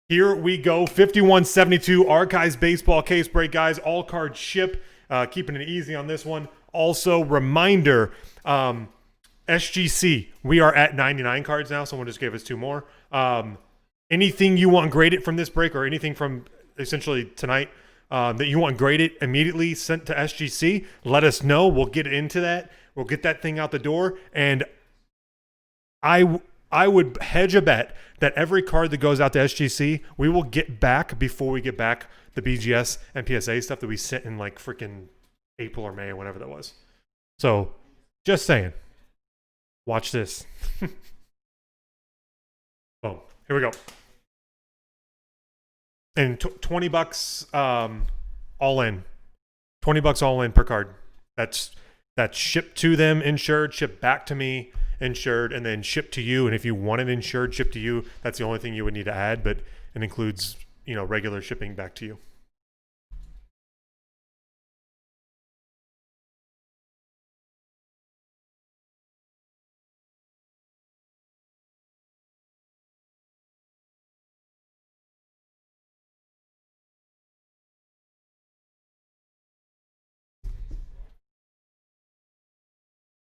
Here we go. 5172 Archives Baseball Case Break, guys. All cards ship. Keeping it easy on this one. Also, reminder, SGC, we are at 99 cards now. Someone just gave us 2 more. Anything you want graded from this break or anything from essentially tonight that you want graded immediately sent to SGC, let us know. We'll get into that. We'll get that thing out the door. And I would hedge a bet that every card that goes out to SGC, we will get back before we get back the BGS and PSA stuff that we sent in like freaking April or May or whatever that was. So, just saying. Watch this. Oh, here we go. And $20 all in. $20 all in per card. That's shipped to them, insured, shipped back to me, insured, and then shipped to you. And if you want it insured, shipped to you, that's the only thing you would need to add, but it includes, regular shipping back to you.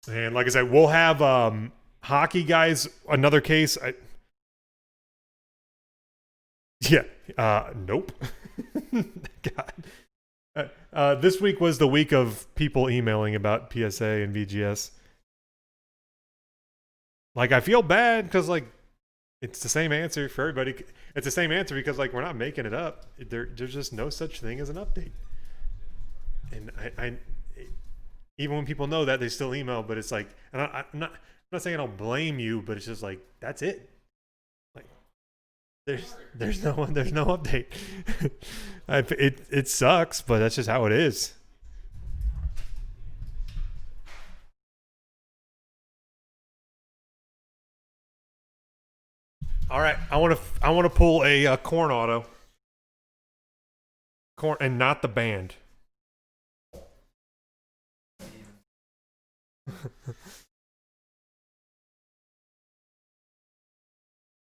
And like I said, we'll have hockey guys, another case. Nope. God. This week was the week of people emailing about PSA and VGS. Like, I feel bad because, like, it's the same answer for everybody. It's the same answer because, like, we're not making it up. There's just no such thing as an update. And I even when people know that, they still email, but it's like, and I'm not saying I don't blame you, but it's just like, that's it. Like, there's no update. It sucks, but that's just how it is. All right, I want to pull a corn auto. Corn, and not the band.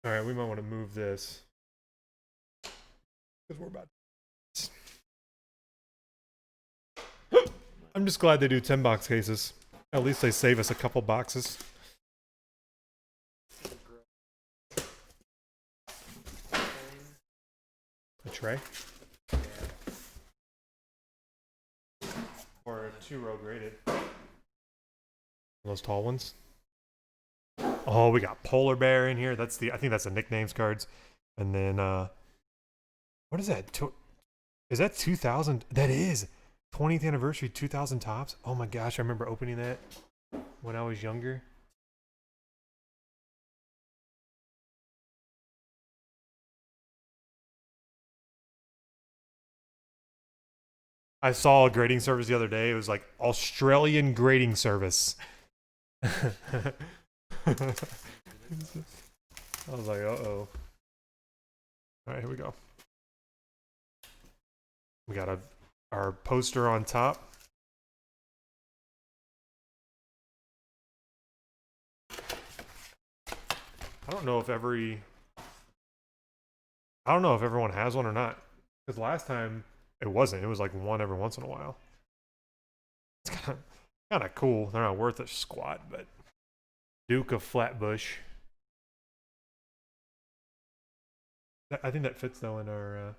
All right, we might want to move this because we're about. I'm just glad they do 10-box cases. At least they save us a couple boxes. A tray? Or a 2-row graded. Those tall ones. Oh, we got Polar Bear in here. I think that's the nicknames cards. And then what is that? Is that 2000? That is 20th anniversary 2000 Topps. Oh my gosh, I remember opening that when I was younger. I saw a grading service the other day. It was like Australian grading service. I was like, uh-oh. All right, here we go. We got our poster on top. I don't know if everyone has one or not. Because last time it wasn't. It was like one every once in a while. It's kind of cool. They're not worth a squat, but Duke of Flatbush. I think that fits though in our.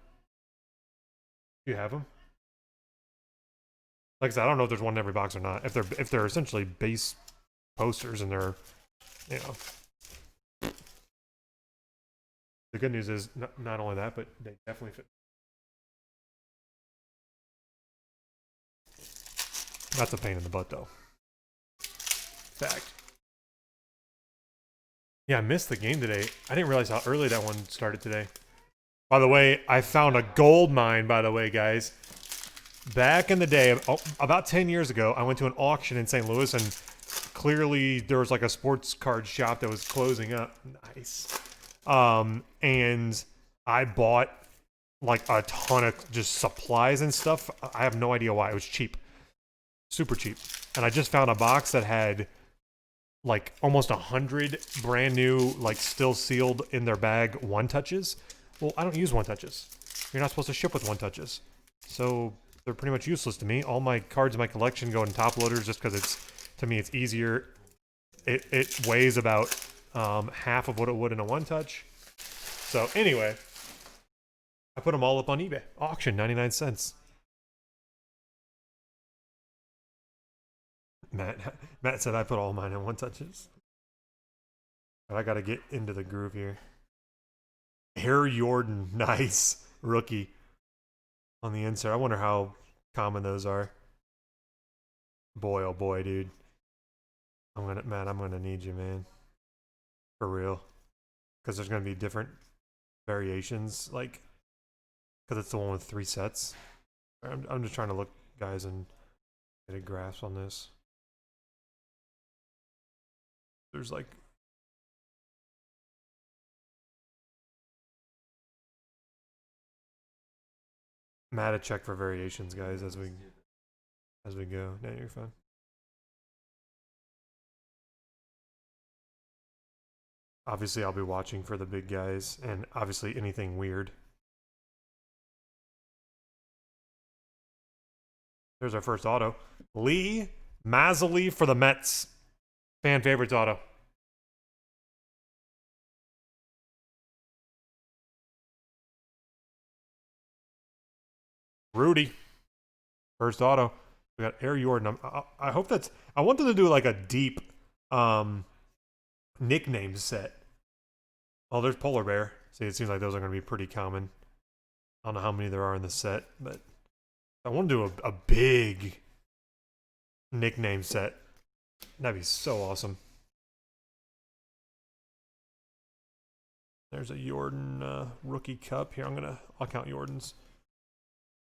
Do you have them? Like I said, I don't know if there's one in every box or not. If they're essentially base posters and they're, The good news is not only that, but they definitely fit. That's a pain in the butt, though. Fact. Yeah, I missed the game today. I didn't realize how early that one started today. By the way, I found a gold mine, by the way, guys. Back in the day, about 10 years ago, I went to an auction in St. Louis, and clearly there was like a sports card shop that was closing up. Nice. And I bought like a ton of just supplies and stuff. I have no idea why. It was cheap. Super cheap. And I just found a box that had like almost 100 brand new, like still sealed in their bag one touches. Well, I don't use one touches. You're not supposed to ship with one touches. So they're pretty much useless to me. All my cards in my collection go in top loaders just because it's, to me, it's easier. It weighs about half of what it would in a one touch. So anyway, I put them all up on eBay. Auction, 99 cents. Matt said I put all mine in one touches. But I gotta get into the groove here. Harry Jordan, nice. Rookie on the insert. I wonder how common those are. Boy, oh boy, dude. Matt, I'm gonna need you, man. For real. Because there's gonna be different variations, like, because it's the one with 3 sets. I'm just trying to look, guys, and get a grasp on this. There's like Matt, a check for variations, guys, as we go. No, you're fine. Obviously, I'll be watching for the big guys, and obviously anything weird. There's our first auto. Lee Mazzoli for the Mets. Fan favorites auto. Rudy. First auto. We got Air Jordan. I hope that's... I want them to do like a deep nickname set. Oh, there's Polar Bear. See, it seems like those are going to be pretty common. I don't know how many there are in the set, but I want to do a big nickname set. That'd be so awesome. There's a Jordan rookie cup. Here, I'll count Jordans.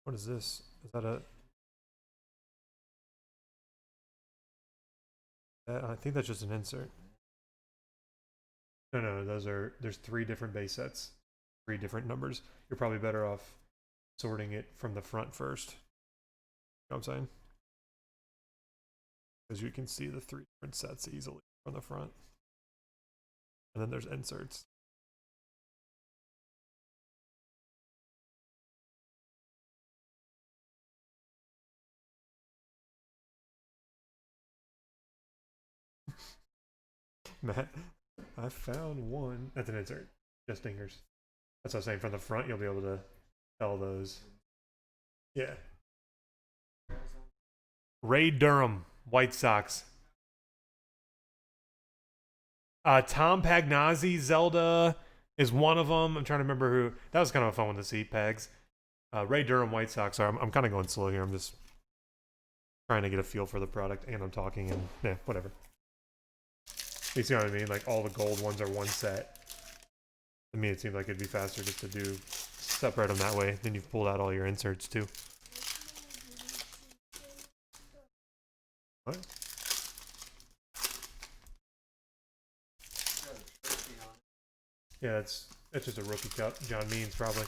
What is this? Is that a... I think that's just an insert. No, there's 3 different base sets. 3 different numbers. You're probably better off sorting it from the front first. You know what I'm saying? Because you can see the 3 different sets easily from the front. And then there's inserts. Matt, I found one. That's an insert. Just fingers. That's what I'm saying. From the front, you'll be able to tell those. Yeah. Ray Durham, White Sox. Tom Pagnazzi, Zelda is one of them. I'm trying to remember who. That was kind of a fun one to see, Pags. Ray Durham, White Sox. Sorry, I'm kind of going slow here. I'm just trying to get a feel for the product, and I'm talking, and yeah, whatever. You see what I mean? Like, all the gold ones are one set. To me, it seemed like it'd be faster just to separate them that way. Then you've pulled out all your inserts, too. What? Yeah, that's just a rookie cup. John Means, probably.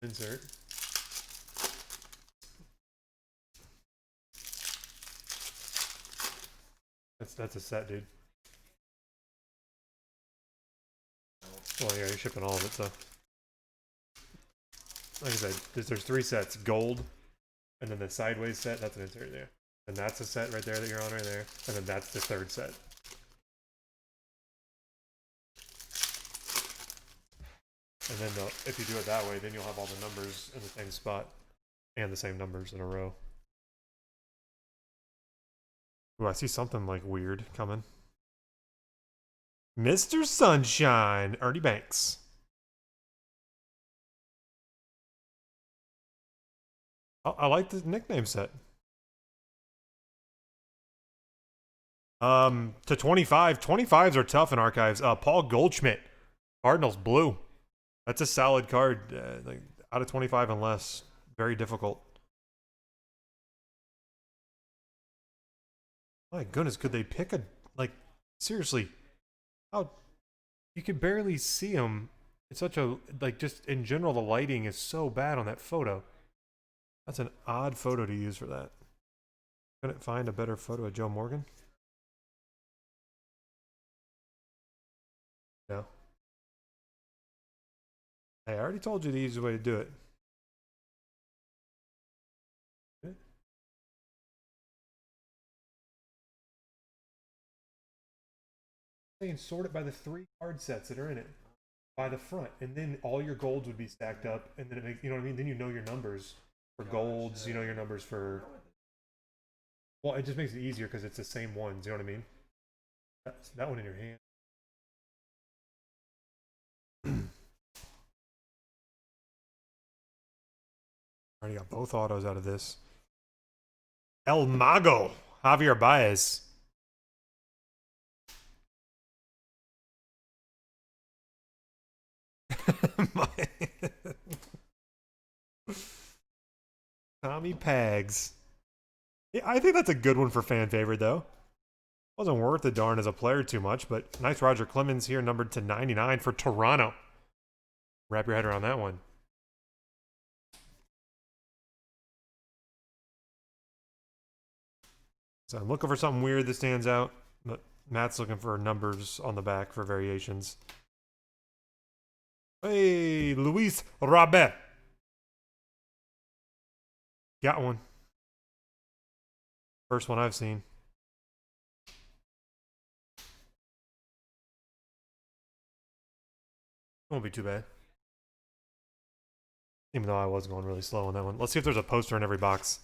Insert. That's a set, dude. Well, yeah, you're shipping all of it, so. Like I said, there's 3 sets. Gold, and then the sideways set, that's an insert there. And that's a set right there that you're on right there. And then that's the 3rd set. And then if you do it that way, then you'll have all the numbers in the same spot. And the same numbers in a row. Ooh, I see something like weird coming. Mr. Sunshine, Ernie Banks. I like the nickname set. To 25. 25s are tough in archives. Paul Goldschmidt, Cardinals blue. That's a solid card. Like out of 25 and less, very difficult. My goodness, could they pick a like seriously? How you could barely see him. It's such a like just in general the lighting is so bad on that photo. That's an odd photo to use for that. Couldn't find a better photo of Joe Morgan. No. Hey, I already told you the easiest way to do it. Saying sort it by the 3 card sets that are in it by the front, and then all your golds would be stacked up, and then it makes, you know what I mean? Then you know your numbers for golds, you know your numbers for. Well, it just makes it easier because it's the same ones. You know what I mean? That's that one in your hand. Already got both autos out of this. El Mago, Javier Baez. Tommy Pags. Yeah, I think that's a good one for fan favorite though. Wasn't worth the darn as a player too much, but nice Roger Clemens here, numbered to 99 for Toronto. Wrap your head around that one. So I'm looking for something weird that stands out, but Matt's looking for numbers on the back for variations. Hey, Luis Robert. Got one. First one I've seen. Won't be too bad. Even though I was going really slow on that one. Let's see if there's a poster in every box.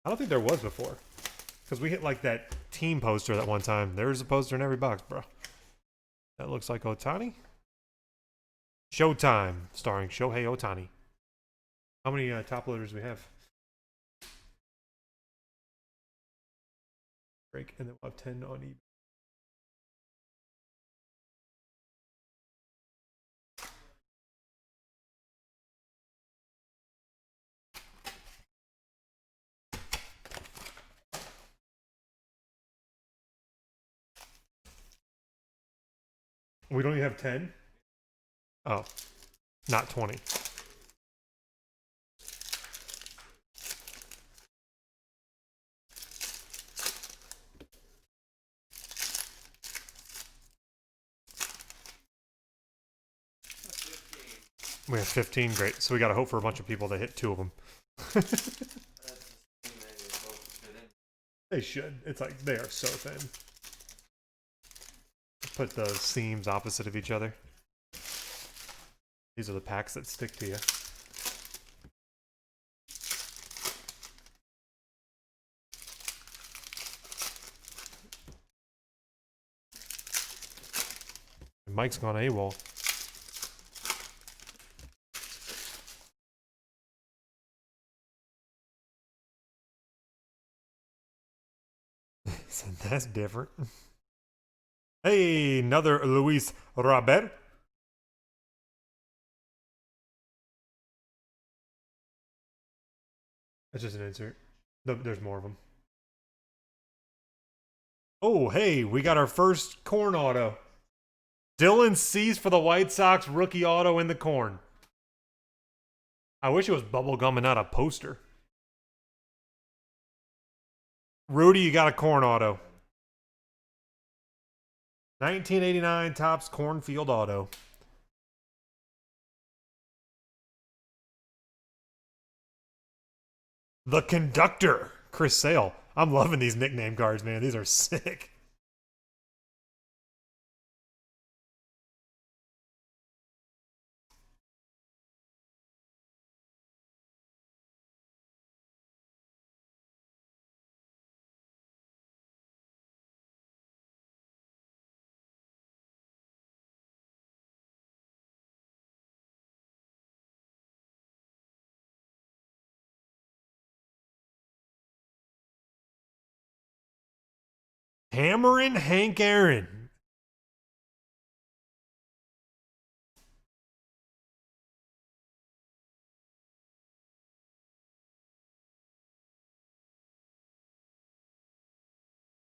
I don't think there was before. Because we hit like that team poster that one time. There's a poster in every box, bro. That looks like Otani. Showtime, starring Shohei Otani. How many top loaders do we have? Break, and then we'll have 10 on eBay. We don't even have 10? Oh, not 20. We have 15, great. So we got to hope for a bunch of people to hit 2 of them. They should. It's like, they are so thin. Put the seams opposite of each other. These are the packs that stick to you. Mike's gone AWOL. So that's different. Hey, another Luis Robert. That's just an insert. There's more of them. Oh, hey, we got our first corn auto. Dylan Cease for the White Sox, rookie auto in the corn. I wish it was bubblegum and not a poster. Rudy, you got a corn auto. 1989 Topps Cornfield Auto. The Conductor, Chris Sale. I'm loving these nickname cards, man. These are sick. Hammering Hank Aaron.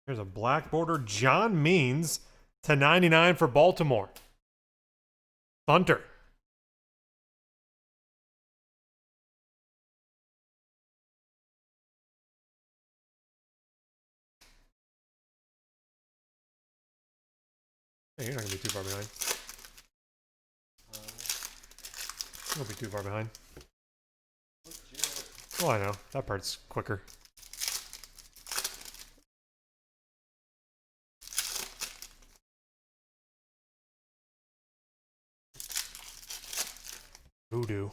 There's a black border John Means to 99 for Baltimore. Hunter. Hey, you're not going to be too far behind. Won't be too far behind. Oh, I know. That part's quicker. Voodoo.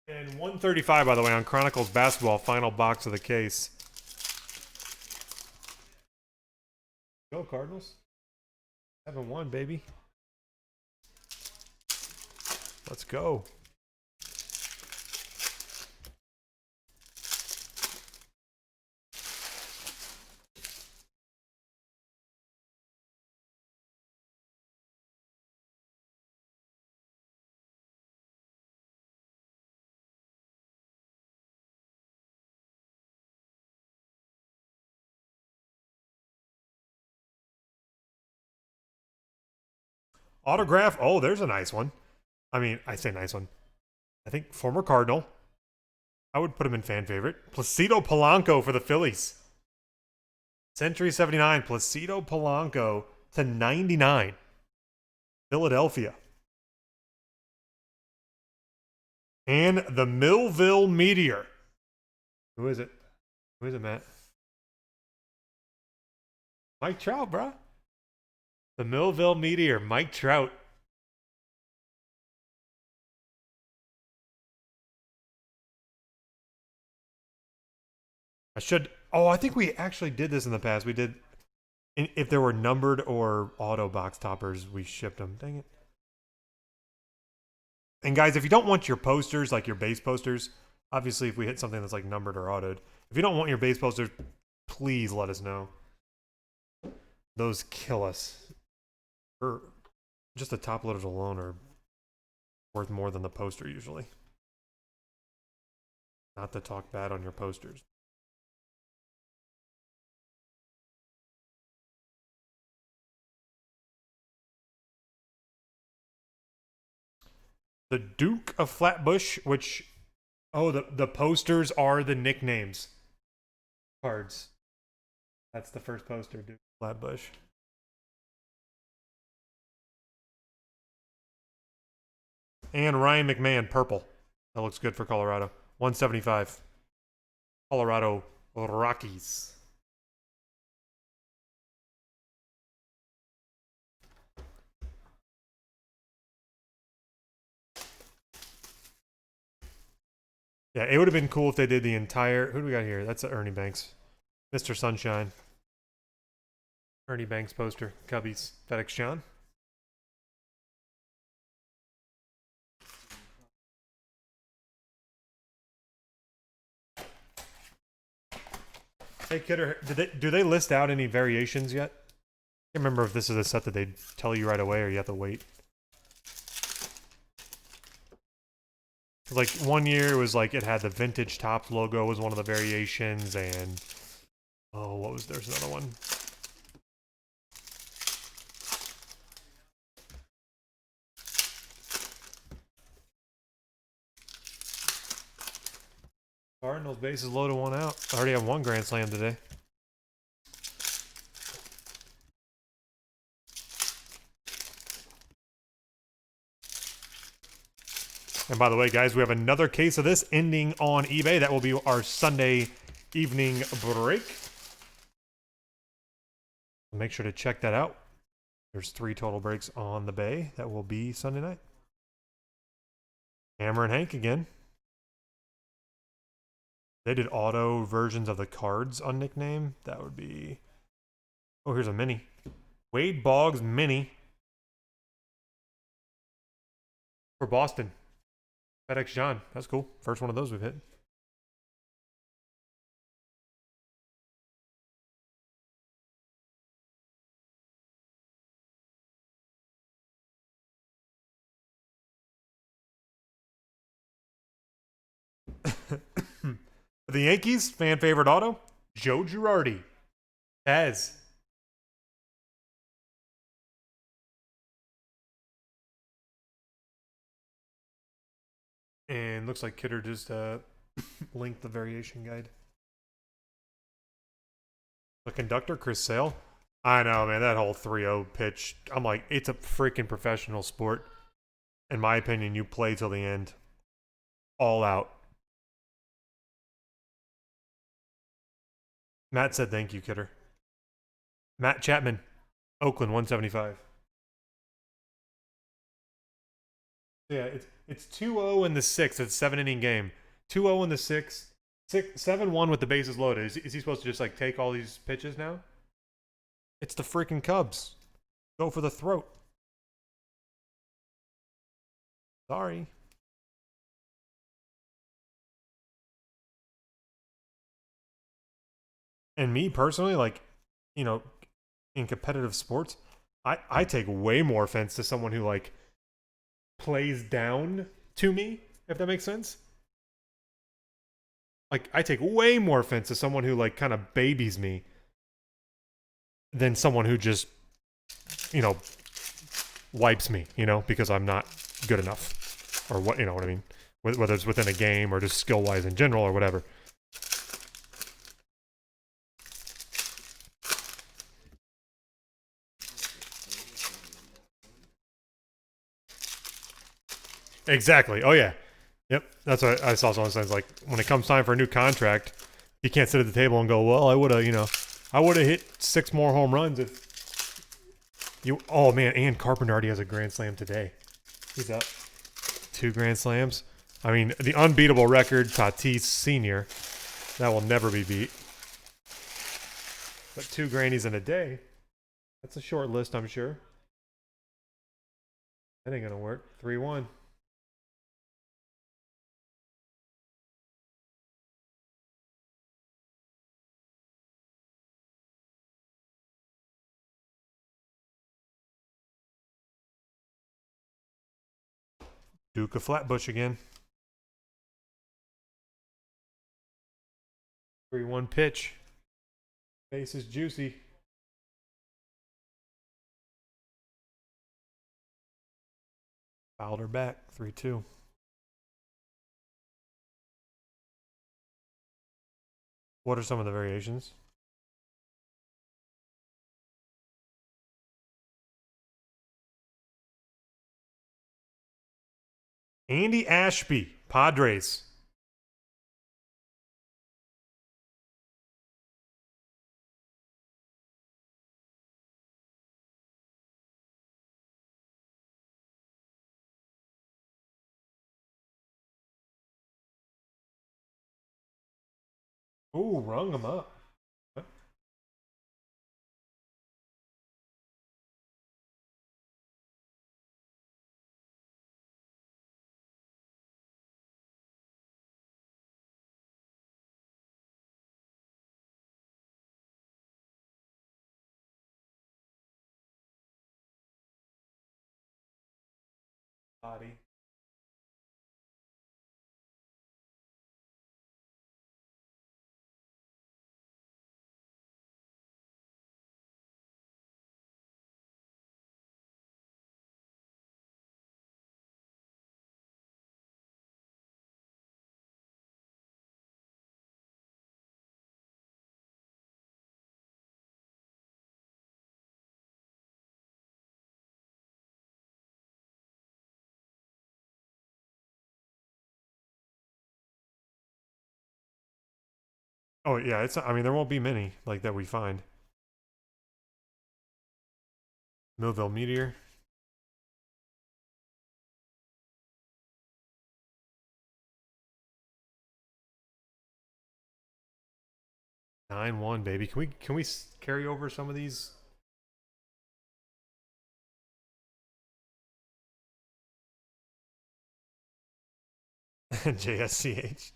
And 135, by the way, on Chronicles Basketball, final box of the case. Go Cardinals. 7-1, baby. Let's go. Autograph. Oh, there's a nice one. I mean, I say nice one. I think former Cardinal. I would put him in fan favorite. Placido Polanco for the Phillies. Century 79. Placido Polanco to 99. Philadelphia. And the Millville Meteor. Who is it? Who is it, Matt? Mike Trout, bro. The Millville Meteor, Mike Trout. I think we actually did this in the past. We did, if there were numbered or auto box toppers, we shipped them. Dang it. And guys, if you don't want your posters, like your base posters, obviously if we hit something that's like numbered or autoed, if you don't want your base posters, please let us know. Those kill us. Or just the top loaders alone are worth more than the poster usually. Not to talk bad on your posters. The Duke of Flatbush, which, oh, the posters are the nicknames. Cards. That's the first poster, Duke of Flatbush. And Ryan McMahon, purple. That looks good for Colorado. 175. Colorado Rockies. Yeah, it would have been cool if they did the entire... Who do we got here? That's Ernie Banks. Mr. Sunshine. Ernie Banks poster. Cubbies. FedEx John. Hey, Kidder, do they list out any variations yet? I can't remember if this is a set that they tell you right away or you have to wait. Like, one year it was like it had the vintage Topps logo was one of the variations, and... Oh, what was... There's another one. Cardinals bases loaded, one out. I already have one grand slam today. And by the way, guys, we have another case of this ending on eBay. That will be our Sunday evening break. Make sure to check that out. There's 3 total breaks on the bay. That will be Sunday night. Hammer and Hank again. They did auto versions of the cards on nickname. That would be... Oh, here's a mini. Wade Boggs mini. For Boston. FedEx John. That's cool. First one of those we've hit. The Yankees, fan favorite auto, Joe Girardi. As. And looks like Kidder just linked the variation guide. The conductor, Chris Sale. I know, man. That whole 3-0 pitch. I'm like, it's a freaking professional sport. In my opinion, you play till the end. All out. Matt said thank you, Kidder. Matt Chapman, Oakland 175. Yeah, it's 2-0 in the sixth. It's a 7-inning game. 2-0 in the sixth. 7-1 with the bases loaded. Is he supposed to just like take all these pitches now? It's the freaking Cubs. Go for the throat. Sorry. And me personally, like, you know, in competitive sports, I take way more offense to someone who like plays down to me, if that makes sense. Like I take way more offense to someone who like kind of babies me than someone who just, you know, wipes me, you know, because I'm not good enough, or what, you know what I mean, whether it's within a game or just skill wise in general or whatever. Exactly. Oh yeah. Yep. That's what I saw. Someone says like when it comes time for a new contract, you can't sit at the table and go, well, I would have, you know, I would have hit 6 more home runs if you. Oh man, and Carpenter already has a grand slam today. He's up 2 grand slams. I mean, the unbeatable record, Tatis Senior, that will never be beat. But 2 grannies in a day. That's a short list, I'm sure. That ain't gonna work. 3-1. Duke of Flatbush again. 3-1 pitch. Base is juicy. Fouled her back. 3-2. What are some of the variations? Andy Ashby, Padres. Ooh, rung him up. Body. Oh yeah, it's. I mean, there won't be many like that we find. Millville Meteor. 9-1, baby. Can we carry over some of these? JSCH.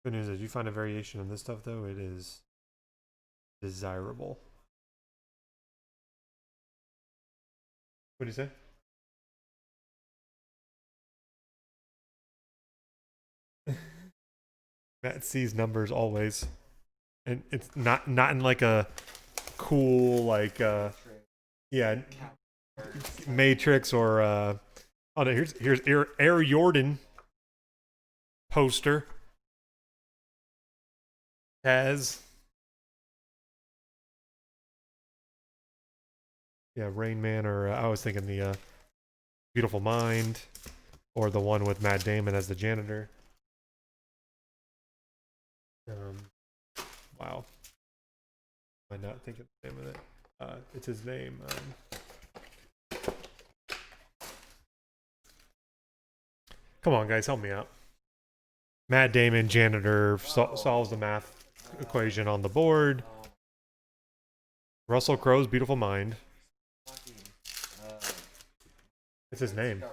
Good news is you find a variation in this stuff though, it is desirable. What do you say? Matt sees numbers always, and it's not in like a cool like Yeah, Matrix or oh no, here's Air Jordan poster. Taz. Yeah, Rain Man, or I was thinking the Beautiful Mind, or the one with Matt Damon as the janitor. Um, wow, am I not thinking the name of it? It's his name. Come on, guys, help me out. Matt Damon, janitor, solves the math equation on the board. Russell Crowe's Beautiful Mind. It's his name.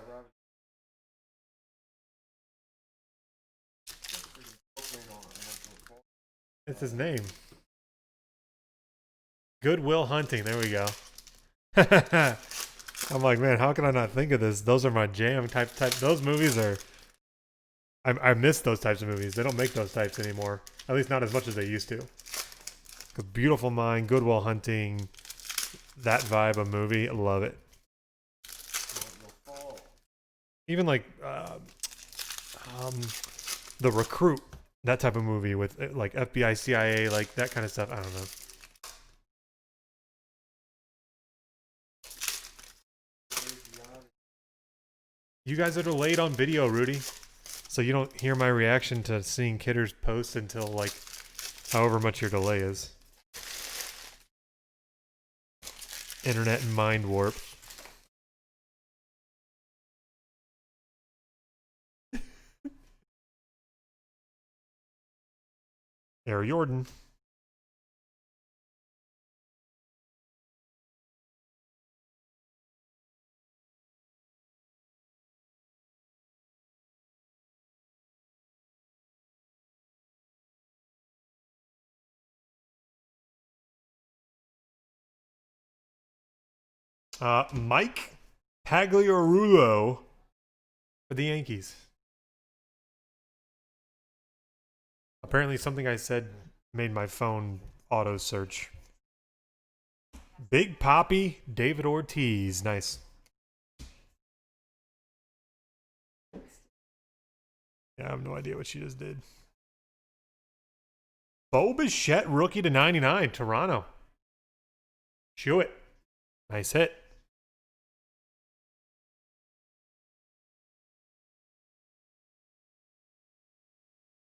It's his name. Good Will Hunting. There we go. I'm like, man, how can I not think of this? Those are my jam type. Those movies are. I miss those types of movies. They don't make those types anymore. At least not as much as they used to. Beautiful Mind, Good Will Hunting, that vibe of movie. I love it. Even like The Recruit, that type of movie with like FBI, CIA, like that kind of stuff. I don't know. You guys are delayed on video, Rudy. So you don't hear my reaction to seeing Kidder's post until like however much your delay is. Internet mind warp. Air Jordan. Mike Pagliarulo for the Yankees. Apparently something I said made my phone auto search. Big Poppy, David Ortiz. Nice. Yeah, I have no idea what she just did. Bo Bichette, rookie to 99, Toronto. Chew it. Nice hit.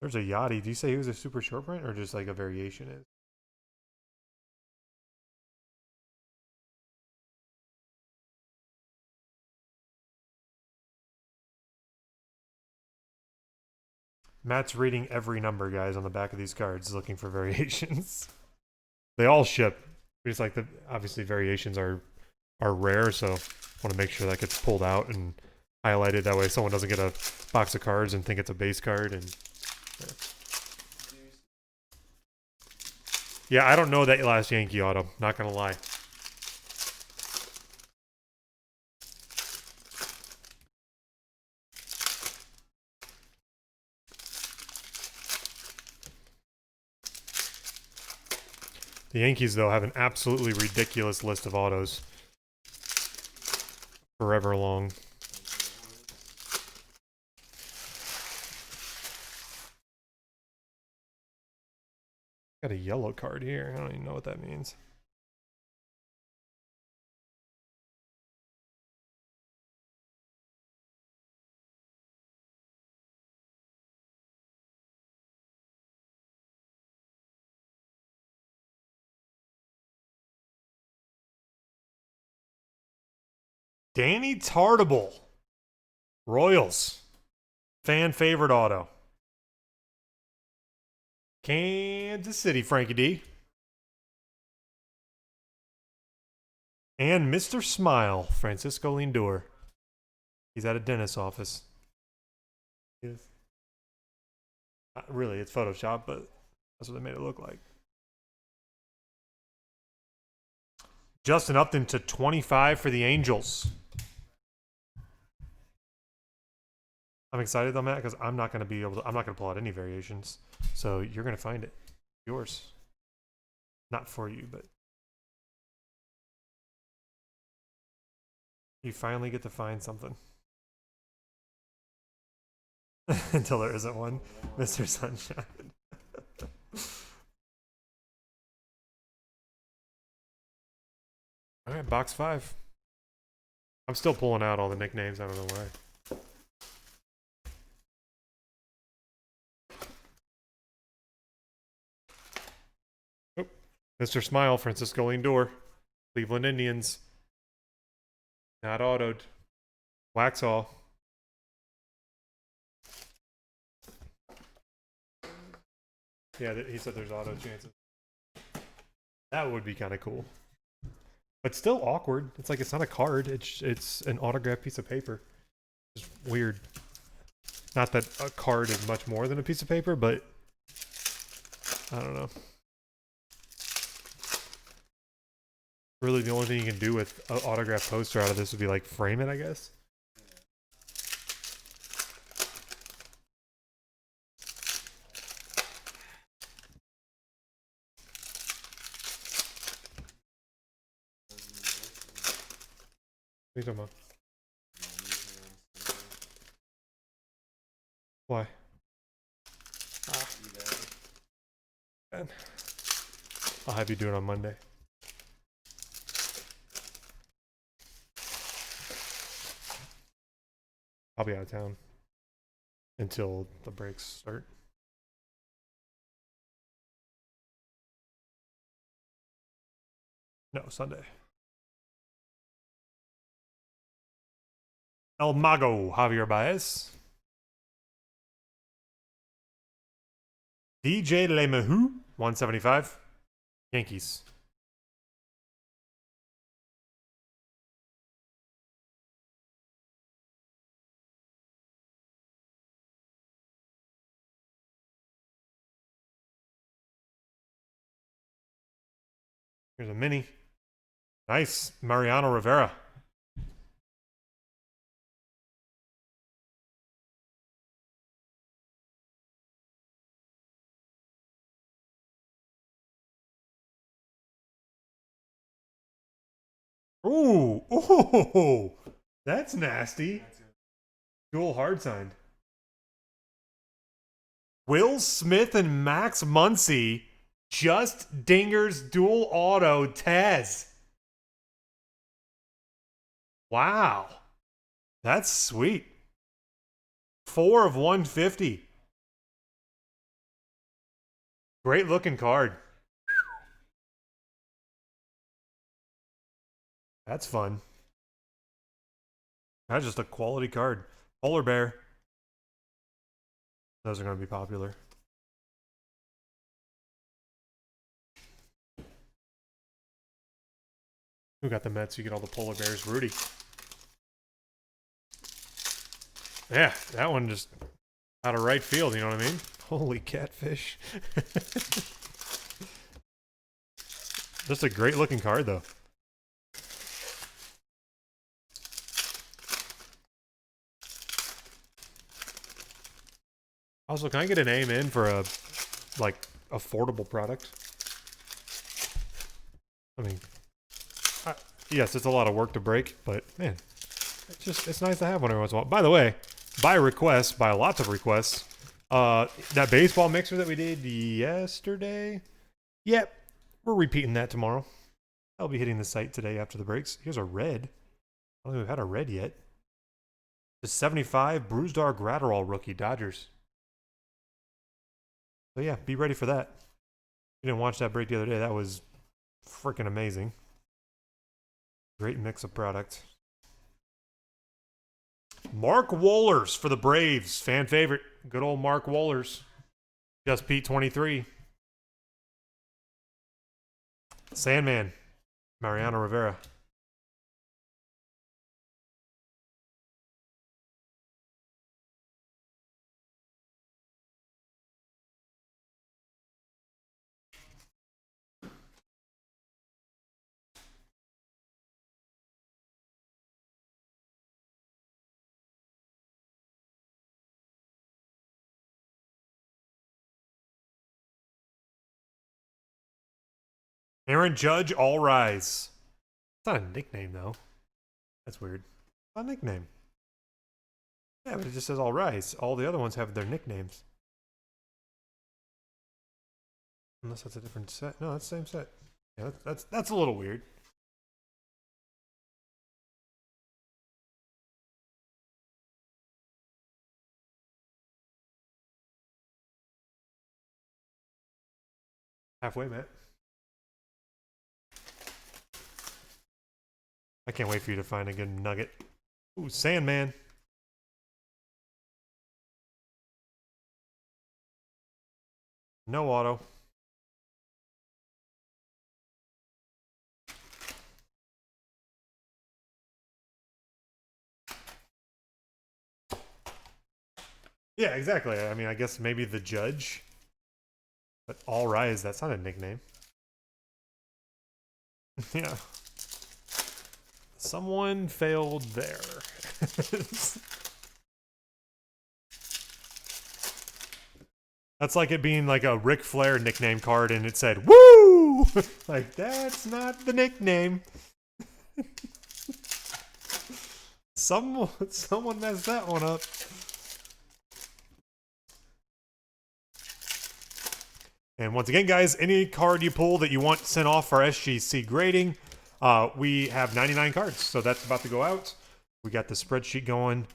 There's a Yachty. Do you say he was a super short print or just like a variation is? Matt's reading every number, guys, on the back of these cards, looking for variations. They all ship. It's like obviously variations are rare, so I want to make sure that gets pulled out and highlighted. That way someone doesn't get a box of cards and think it's a base card. And yeah, I don't know that last Yankee auto. Not gonna lie. The Yankees, though, have an absolutely ridiculous list of autos. Forever long. Got a yellow card here. I don't even know what that means. Danny Tartable. Royals. Fan favorite auto. Kansas City, Frankie D. And Mr. Smile, Francisco Lindor. He's at a dentist's office. Yes. Really, it's Photoshop, but that's what they made it look like. Justin Upton to 25 for the Angels. I'm excited though, Matt, because I'm not going to pull out any variations. So you're going to find it. Yours. Not for you, but You finally get to find something. Until there isn't one. Mr. Sunshine. Alright, box 5. I'm still pulling out all the nicknames, I don't know why. Oh, Mr. Smile, Francisco Lindor. Cleveland Indians. Not autoed. Waxhaw. Yeah, he said there's auto chances. That would be kind of cool. But still awkward. It's like it's not a card. It's an autographed piece of paper. It's weird. Not that a card is much more than a piece of paper, but I don't know. Really, the only thing you can do with an autographed poster out of this would be like frame it, I guess. What are you talking about? Why? Man. I'll have you do it on Monday. I'll be out of town until the breaks start. No, Sunday. El Mago, Javier Baez. DJ LeMahieu, 175. Yankees. Here's a mini. Nice. Mariano Rivera. Ooh. Ooh. That's nasty. Dual hard signed. Will Smith and Max Muncy. Just dingers dual auto Tez. Wow. That's sweet. 4 of 150. Great looking card. That's fun. That's just a quality card. Polar Bear. Those are going to be popular. Who got the Mets? You get all the Polar Bears. Rudy. Yeah, that one just out of right field, you know what I mean? Holy catfish. Just a great looking card, though. Also, can I get an amen for a, like, affordable product? I mean, yes, it's a lot of work to break, but, man, it's nice to have one every once in a while. By the way, by request, by lots of requests, that baseball mixer that we did yesterday, yep, we're repeating that tomorrow. I'll be hitting the site today after the breaks. Here's a red. I don't think we've had a red yet. The 75 Brusdar Gratterall rookie, Dodgers. So yeah, be ready for that. You didn't watch that break the other day. That was freaking amazing. Great mix of product. Mark Wohlers for the Braves. Fan favorite. Good old Mark Wohlers. Just Pete 23. Sandman. Mariano Rivera. Aaron Judge, all rise. It's not a nickname, though. That's weird. A nickname. Yeah, but it just says All Rise. All the other ones have their nicknames. Unless that's a different set. No, that's the same set. Yeah, that's a little weird. Halfway, Matt. I can't wait for you to find a good nugget. Ooh, Sandman. No auto. Yeah, exactly. I mean, I guess maybe the judge. But All Rise, that's not a nickname. Yeah. Someone failed there. That's like it being like a Ric Flair nickname card and it said, "Woo!" Like, that's not the nickname. Someone messed that one up. And once again, guys, any card you pull that you want sent off for SGC grading, we have 99 cards, so that's about to go out. We got the spreadsheet going.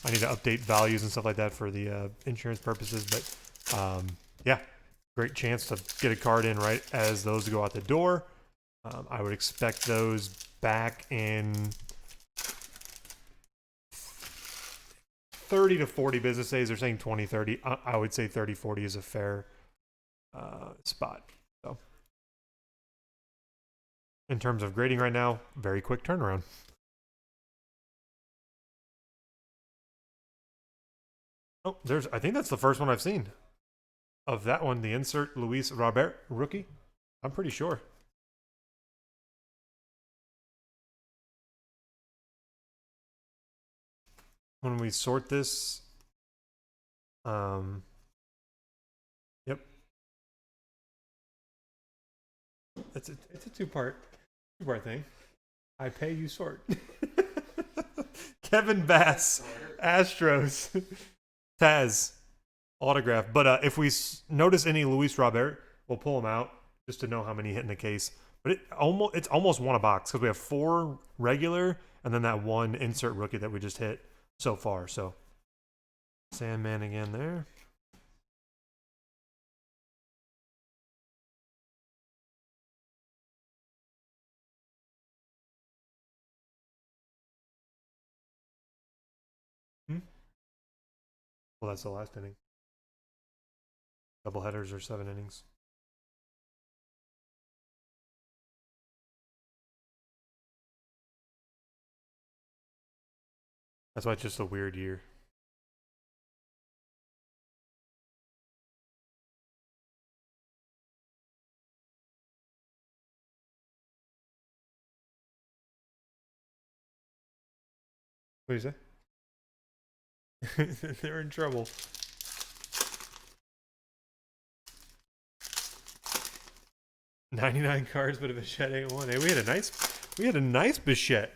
I need to update values and stuff like that for the insurance purposes, but yeah, great chance to get a card in right as those go out the door. I would expect those back in 30 to 40 business days. They're saying 20, 30. I would say 30, 40 is a fair spot. So in terms of grading right now, very quick turnaround. Oh, I think that's the first one I've seen of that one. The insert Luis Robert rookie. I'm pretty sure. When we sort this, yep, it's a two-part thing. I pay, you sort. Kevin Bass, Astros, Taz, autograph. But if we notice any Luis Robert, we'll pull them out just to know how many hit in the case. But it's almost one a box because we have 4 regular and then that one insert rookie that we just hit so far. So Sandman again there. Well, that's the last inning. Double headers or 7 innings. That's why it's just a weird year. What do you say? They're in trouble. $99 cards, but a Bichette ain't one. Hey, we had a nice Bichette.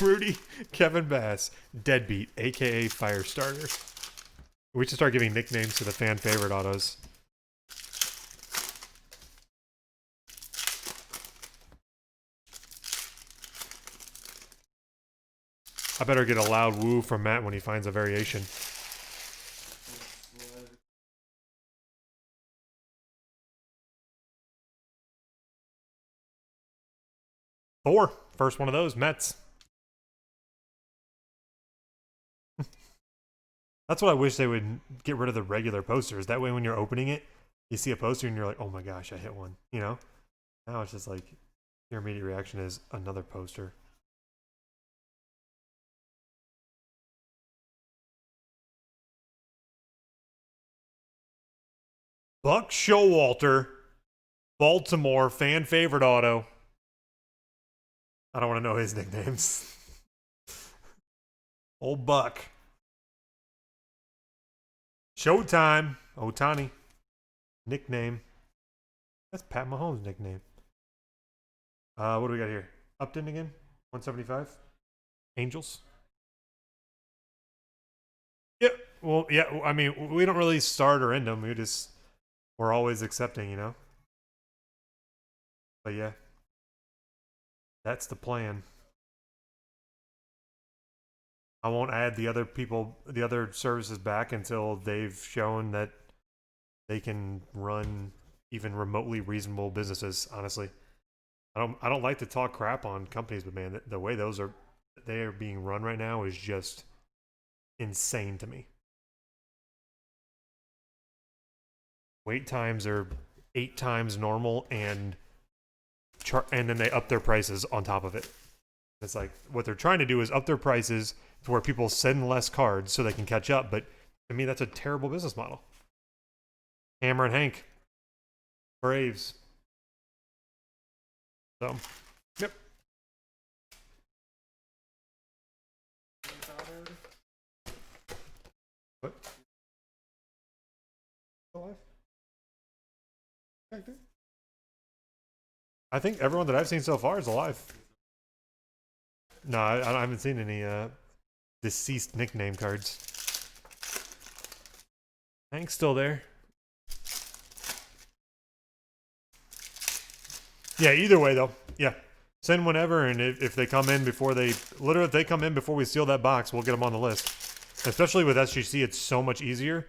Rudy, Kevin Bass, Deadbeat, aka Firestarter. We should start giving nicknames to the fan favorite autos. I better get a loud woo from Matt when he finds a variation. Four. First one of those, Mets. That's what I wish they would get rid of the regular posters. That way when you're opening it, you see a poster and you're like, oh my gosh, I hit one. You know? Now it's just like, your immediate reaction is another poster. Buck Showalter, Baltimore, fan favorite auto. I don't want to know his nicknames. Old Buck. Showtime. Otani. Nickname. That's Pat Mahomes' nickname. What do we got here? Upton again? 175? Angels? Yeah. Well, yeah. I mean, we don't really start or end them. We're always accepting, you know? But yeah, that's the plan. I won't add the other services back until they've shown that they can run even remotely reasonable businesses, honestly. I don't like to talk crap on companies, but man, the way they are being run right now is just insane to me. Wait times are 8 times normal, and then they up their prices on top of it. It's like what they're trying to do is up their prices to where people send less cards so they can catch up. But to me, that's a terrible business model. Hammer and Hank, Braves. So, yep. What? Alive? I think everyone that I've seen so far is alive. No, I haven't seen any deceased nickname cards. Hank's still there. Yeah, either way though. Yeah. Send whenever, and if they come in before if they come in before we seal that box, we'll get them on the list. Especially with SGC, it's so much easier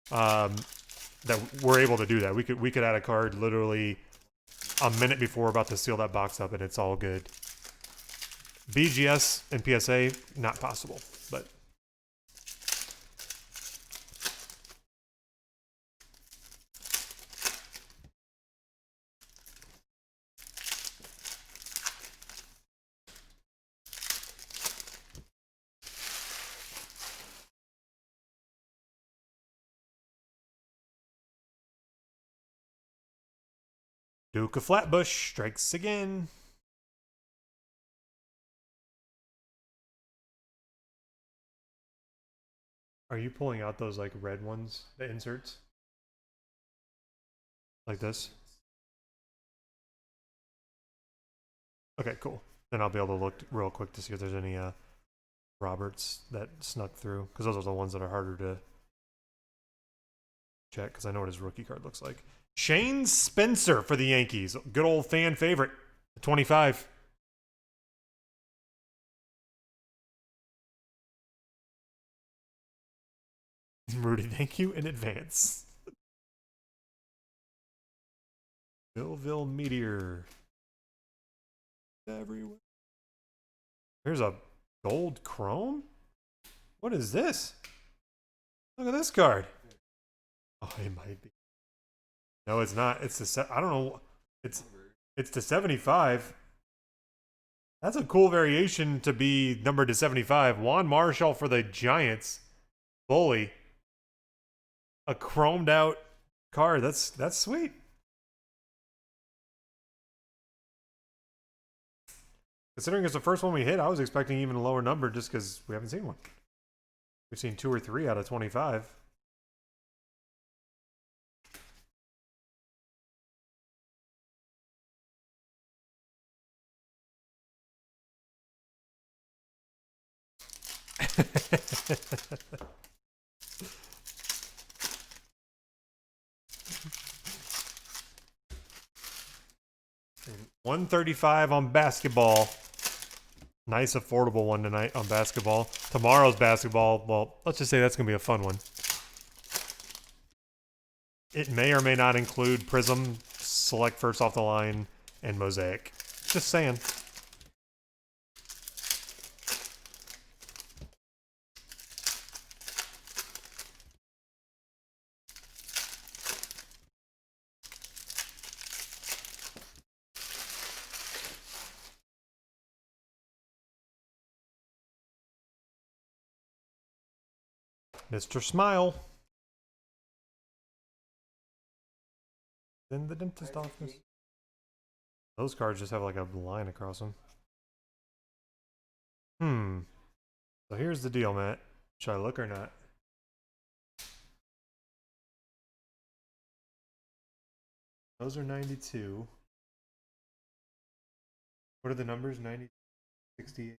that we're able to do that. We could add a card literally a minute before we're about to seal that box up, and it's all good. BGS and PSA, not possible, but Duke of Flatbush strikes again. Are you pulling out those like red ones, the inserts? Like this? Okay, cool. Then I'll be able to look real quick to see if there's any Roberts that snuck through, because those are the ones that are harder to check, because I know what his rookie card looks like. Shane Spencer for the Yankees. Good old fan favorite. 25. Rudy, thank you in advance. Millville Meteor. Everywhere. Here's a gold chrome? What is this? Look at this card. Oh, it might be. No, it's not. It's the I don't know. It's the 75. That's a cool variation to be numbered to 75. Juan Marshall for the Giants. Bully. A chromed out card. That's sweet. Considering it's the first one we hit, I was expecting even a lower number just because we haven't seen one. We've seen 2 or 3 out of 25. $135 on basketball. Nice affordable one tonight on basketball. Tomorrow's basketball, well, let's just say that's going to be a fun one. It may or may not include Prism, Select First Off the Line, and Mosaic. Just saying. Mr. Smile. In the dentist office. Those cards just have like a line across them. So here's the deal, Matt. Should I look or not? Those are 92. What are the numbers? 90, 68.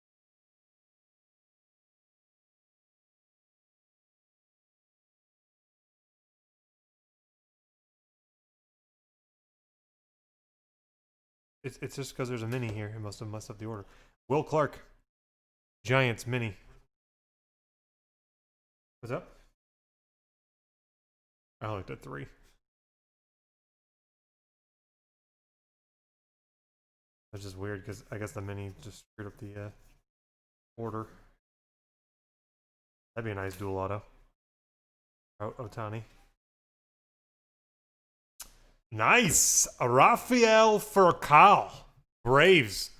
It's just because there's a mini here. It must have messed up the order. Will Clark, Giants mini. What's up? I looked at 3. That's just weird because I guess the mini just screwed up the order. That'd be a nice dual auto. Otani. Nice! Rafael Furcal. Braves.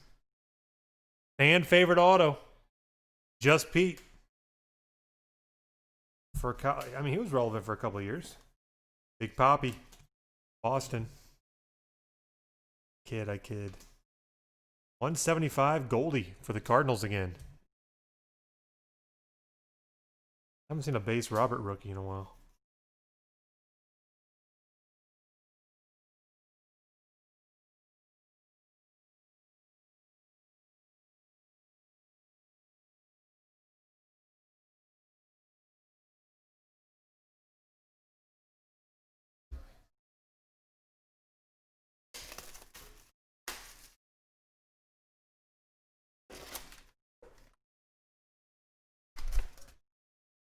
Fan favorite auto. Just Pete. Furcal. I mean, he was relevant for a couple of years. Big Poppy. Boston. I kid. 175 Goldie for the Cardinals again. I haven't seen a base Robert rookie in a while.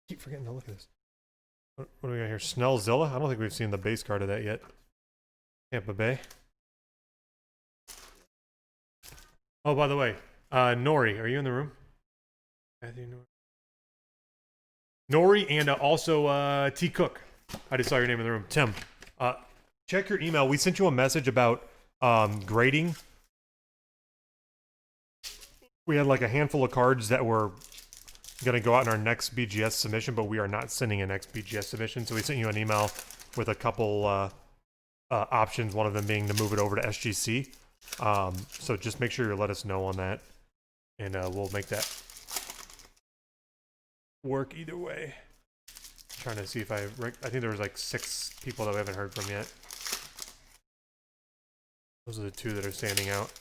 Keep forgetting to look at this. What do we got here? Snellzilla? I don't think we've seen the base card of that yet. Tampa Bay. Oh, by the way, Nori, are you in the room? Matthew Nori and also T. Cook. I just saw your name in the room. Tim, check your email. We sent you a message about grading. We had like a handful of cards that were going to go out in our next BGS submission, but we are not sending a next BGS submission. So we sent you an email with a couple options, one of them being to move it over to SGC. So just make sure you let us know on that, and we'll make that work either way. I'm trying to see if I think there was like 6 people that we haven't heard from yet. Those are the 2 that are standing out.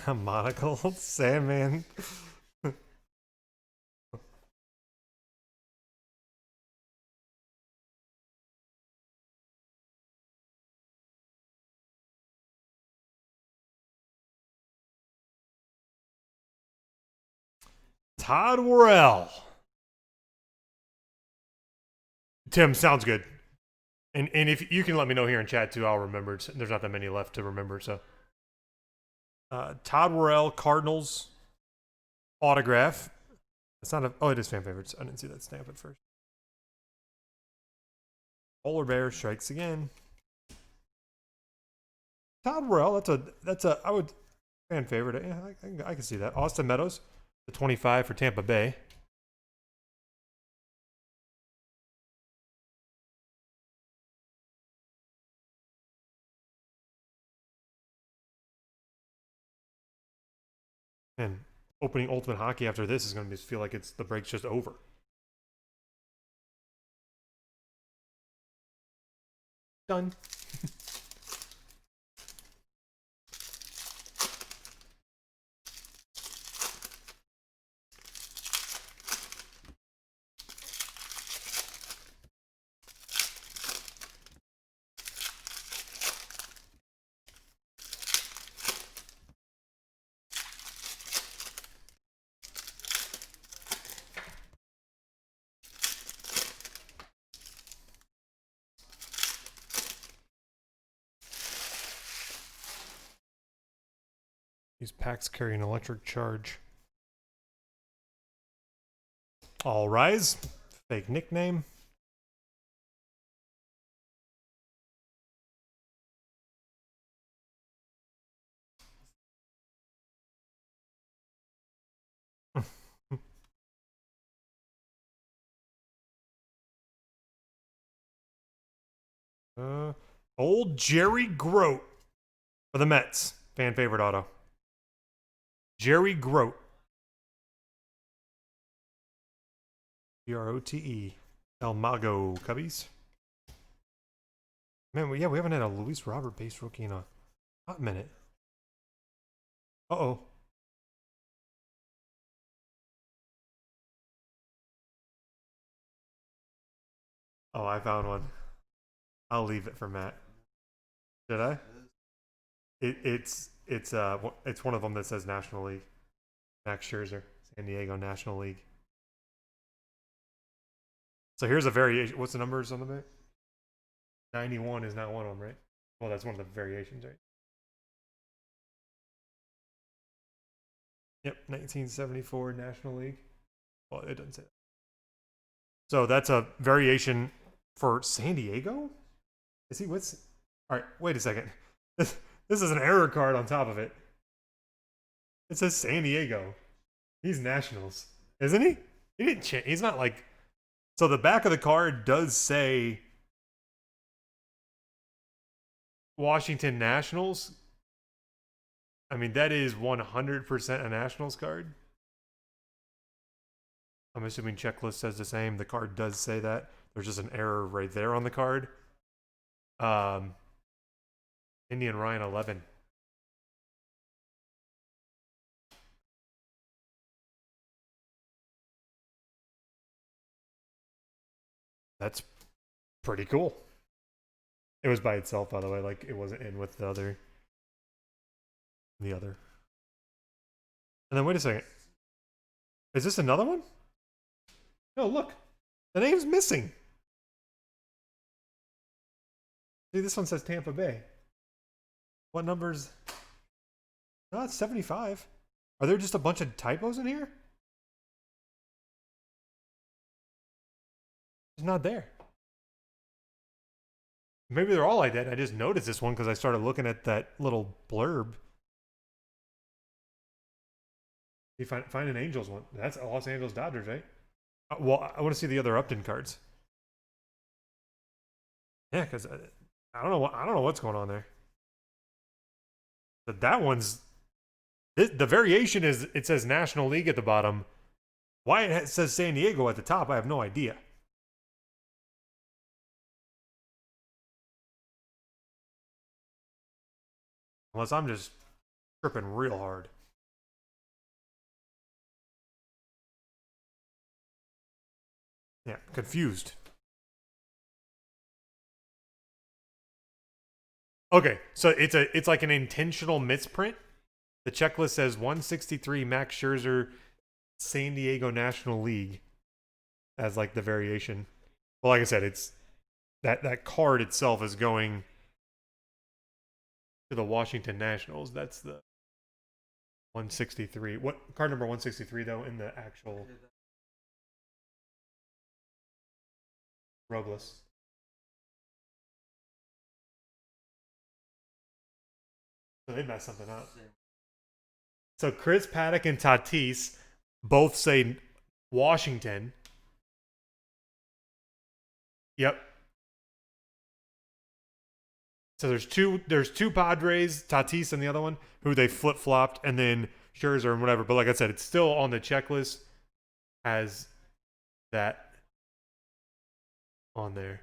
A monocle? Sandman. Todd Worrell. Tim, sounds good. And if you can let me know here in chat too, I'll remember. There's not that many left to remember, so. Todd Worrell, Cardinals autograph. It's not a. Oh, it is fan favorites. I didn't see that stamp at first. Polar Bear strikes again. Todd Worrell. That's a. I would fan favorite. Yeah, I can see that. Austin Meadows, the 25 for Tampa Bay. And opening Ultimate Hockey after this is going to feel like the break's just over. Done. These packs carry an electric charge. All rise. Fake nickname. Old Jerry Grote for the Mets. Fan favorite auto. Jerry Grote. Grote. El Mago Cubbies. Man, we haven't had a Luis Robert base rookie in a hot minute. Uh-oh. Oh, I found one. I'll leave it for Matt. Did I? It's one of them that says National League. Max Scherzer, San Diego National League. So here's a variation. What's the numbers on the back? 91 is not one of them, right? Well, that's one of the variations, right? Yep, 1974 National League. Well, it doesn't say that. So that's a variation for San Diego? Is he what's all right, wait a second. This is an error card on top of it. It says San Diego. He's Nationals, isn't he? He didn't change. He's not like. So the back of the card does say Washington Nationals. I mean, that is 100% a Nationals card. I'm assuming checklist says the same. The card does say that. There's just an error right there on the card. Indian Ryan 11. That's pretty cool. It was by itself, by the way. Like, it wasn't in with the other. And then wait a second. Is this another one? No, look. The name's missing. See, this one says Tampa Bay. What numbers? No, it's 75. Are there just a bunch of typos in here? It's not there. Maybe they're all like that. I just noticed this one because I started looking at that little blurb. You find an Angels one. That's Los Angeles Dodgers, right? Well, I want to see the other Upton cards. Yeah, because I don't know what's going on there. But that one's the variation is it says National League at the bottom. Why it says San Diego at the top, I have no idea. Unless I'm just tripping real hard. Yeah, confused. Okay, so it's like an intentional misprint. The checklist says 163 Max Scherzer, San Diego National League, as like the variation. Well, like I said, it's that card itself is going to the Washington Nationals. That's the 163. What card number 163 though in the actual Robles? So they messed something up. So Chris Paddock and Tatis both say Washington. Yep. So there's two Padres, Tatis and the other one, who they flip flopped, and then Scherzer and whatever. But like I said, it's still on the checklist as that on there.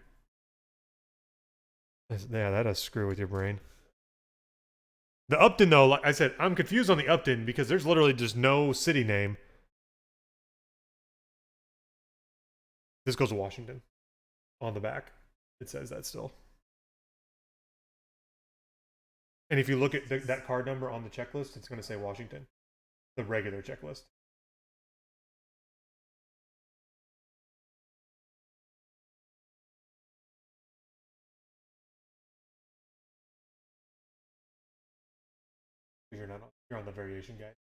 Yeah, that does screw with your brain. The Upton, though, like I said, I'm confused on the Upton because there's literally just no city name. This goes to Washington on the back. It says that still. And if you look at that card number on the checklist, it's going to say Washington, the regular checklist. You're on the variation guide.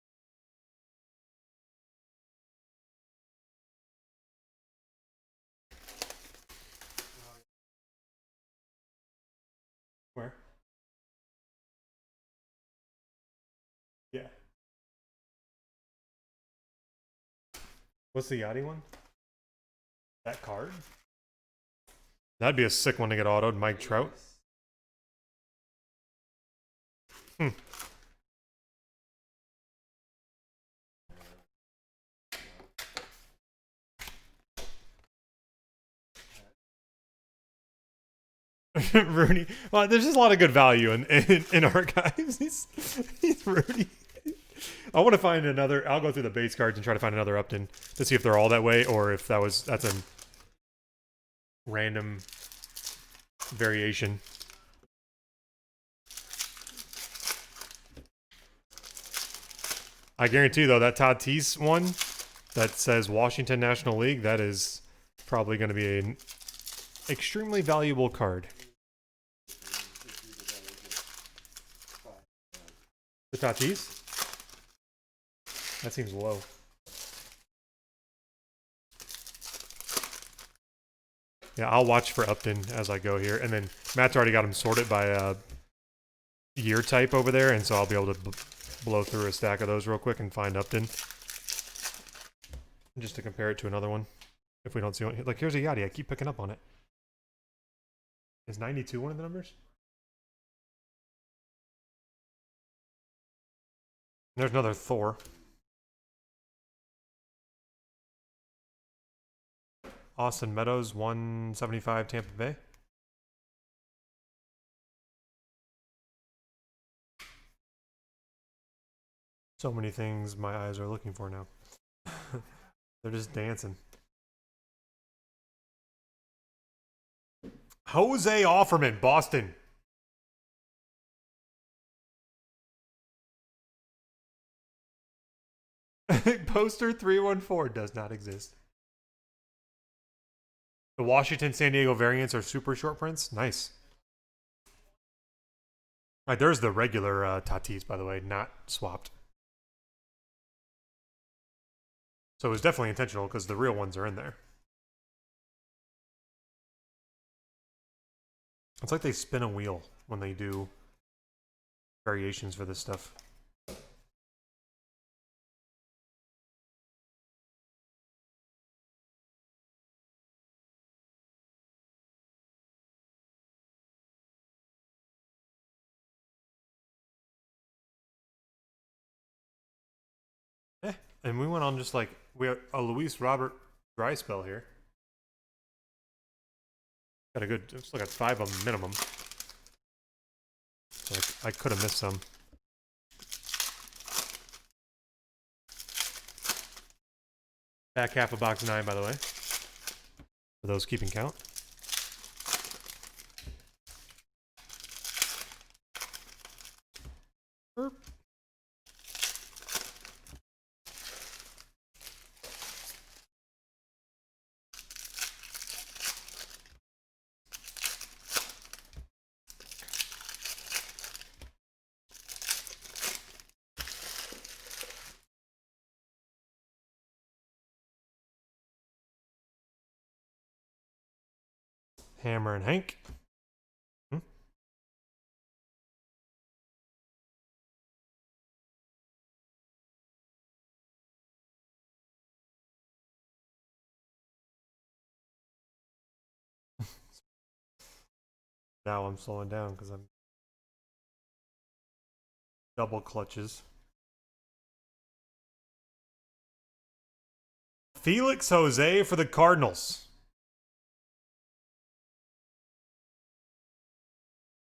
Where? Yeah. What's the Yachty one? That card? That'd be a sick one to get autoed, Mike Trout. Hmm. Rooney. Well, there's just a lot of good value in archives. He's Rooney. I want to find another. I'll go through the base cards and try to find another Upton to see if they're all that way or if that's a random variation. I guarantee though that Tatis one that says Washington National League, that is probably going to be an extremely valuable card. The Tatis? That seems low. Yeah, I'll watch for Upton as I go here. And then Matt's already got him sorted by year type over there, and so I'll be able to blow through a stack of those real quick and find Upton. Just to compare it to another one. If we don't see one. Like, here's a Yachty. I keep picking up on it. Is 92 one of the numbers? There's another Thor. Austin Meadows, 175 Tampa Bay. So many things my eyes are looking for now. They're just dancing. Jose Offerman, Boston. Poster 314 does not exist. The Washington San Diego variants are super short prints. Nice. All right, there's the regular Tatis, by the way, not swapped. So it was definitely intentional because the real ones are in there. It's like they spin a wheel when they do variations for this stuff. And we went on just like we have a Luis Robert dry spell here. Got a good, it's like a 5 of minimum. So I could have missed some. Back half of box 9, by the way. For those keeping count. Burp. Hammer and Hank. Now I'm slowing down because I'm double clutches. Felix Jose for the Cardinals.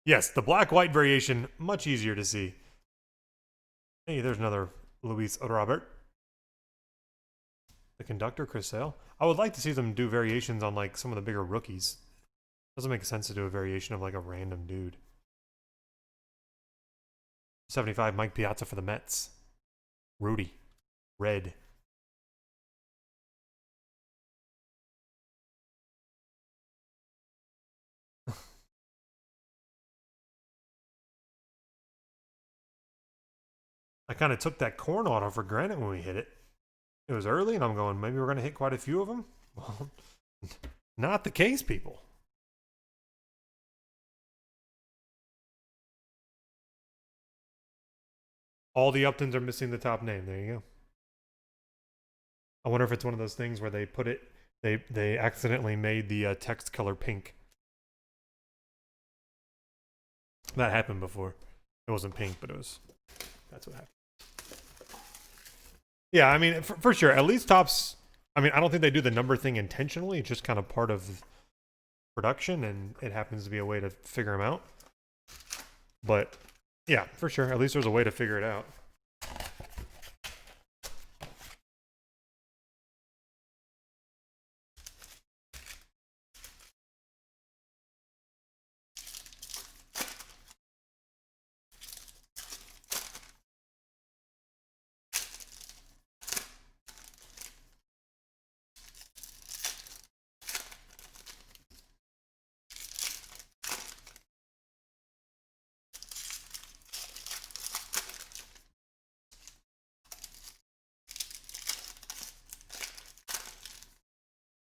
Yes, the black-white variation, much easier to see. Hey, there's another Luis Robert. The conductor, Chris Sale. I would like to see them do variations on like some of the bigger rookies. Doesn't make sense to do a variation of like a random dude. 75, Mike Piazza for the Mets. Rudy. Red. I kind of took that corn auto for granted when we hit it. It was early, and I'm going, maybe we're going to hit quite a few of them. Well, not the case, people. All the Uptons are missing the top name. There you go. I wonder if it's one of those things where they put it, they accidentally made the text color pink That happened before. It wasn't pink, but it was. That's what happened. Yeah, I mean, for sure. At least Topps. I mean, I don't think they do the number thing intentionally. It's just kind of part of production, and it happens to be a way to figure them out. But yeah, for sure. At least there's a way to figure it out.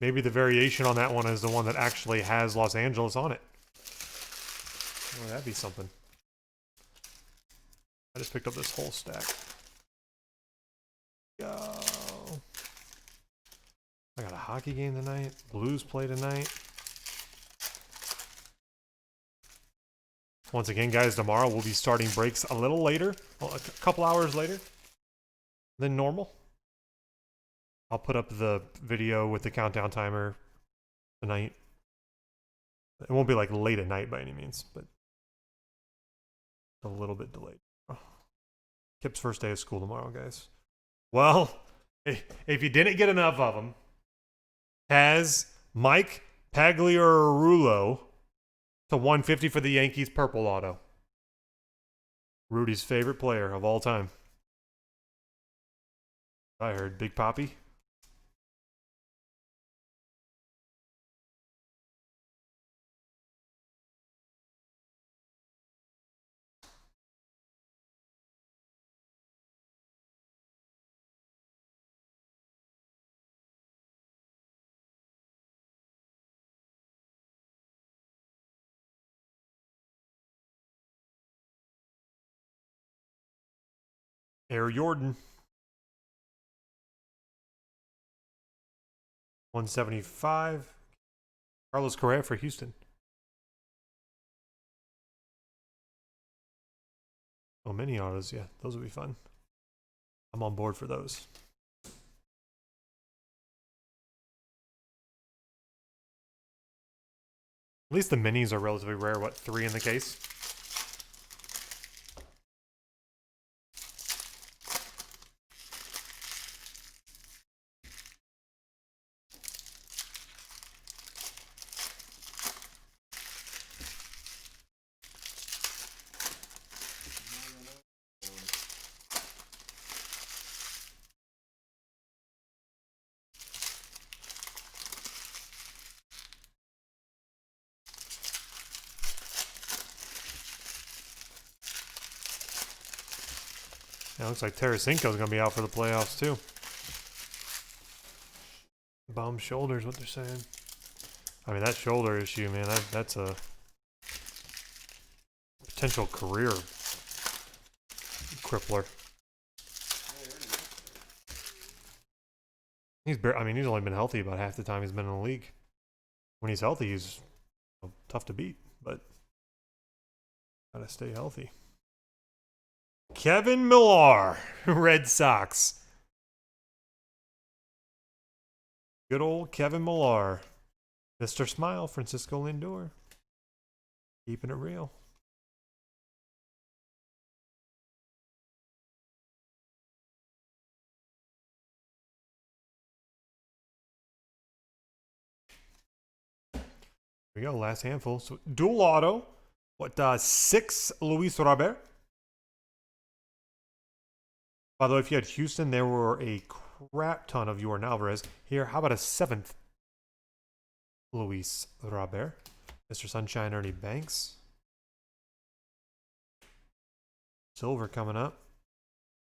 Maybe the variation on that one is the one that actually has Los Angeles on it. Oh, that'd be something. I just picked up this whole stack. Go. I got a hockey game tonight. Blues play tonight. Once again, guys, tomorrow we'll be starting breaks a little later. Well, a couple hours later than normal. I'll put up the video with the countdown timer tonight. It won't be like late at night by any means, but a little bit delayed. Oh. Kip's first day of school tomorrow, guys. Well, if you didn't get enough of them, has Mike Pagliarulo to 150 for the Yankees purple auto. Rudy's favorite player of all time. I heard Big Papi. Air Jordan. 175. Carlos Correa for Houston. Oh, mini autos. Yeah, those would be fun. I'm on board for those. At least the minis are relatively rare. What, 3 in the case? Yeah, looks like Tarasenko's going to be out for the playoffs, too. Bum shoulders, what they're saying. I mean, that shoulder issue, man, that's a potential career crippler. He's only been healthy about half the time he's been in the league. When he's healthy, he's tough to beat, but gotta stay healthy. Kevin Millar, Red Sox. Good old Kevin Millar. Mr. Smile, Francisco Lindor. Keeping it real. Here we go, last handful. So dual auto. What, 6 Luis Robert? By the way, if you had Houston, there were a crap ton of Yordan Alvarez. Here, how about a 7th Luis Robert? Mr. Sunshine, Ernie Banks. Silver coming up.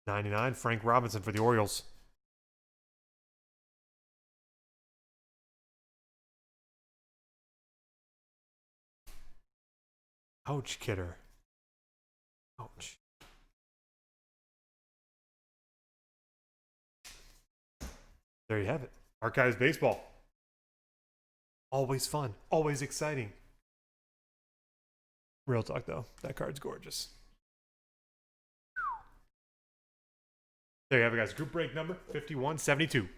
99, Frank Robinson for the Orioles. Ouch, Kidder. Ouch. There you have it. Archives Baseball. Always fun. Always exciting. Real talk, though. That card's gorgeous. There you have it, guys. Group break number 5172.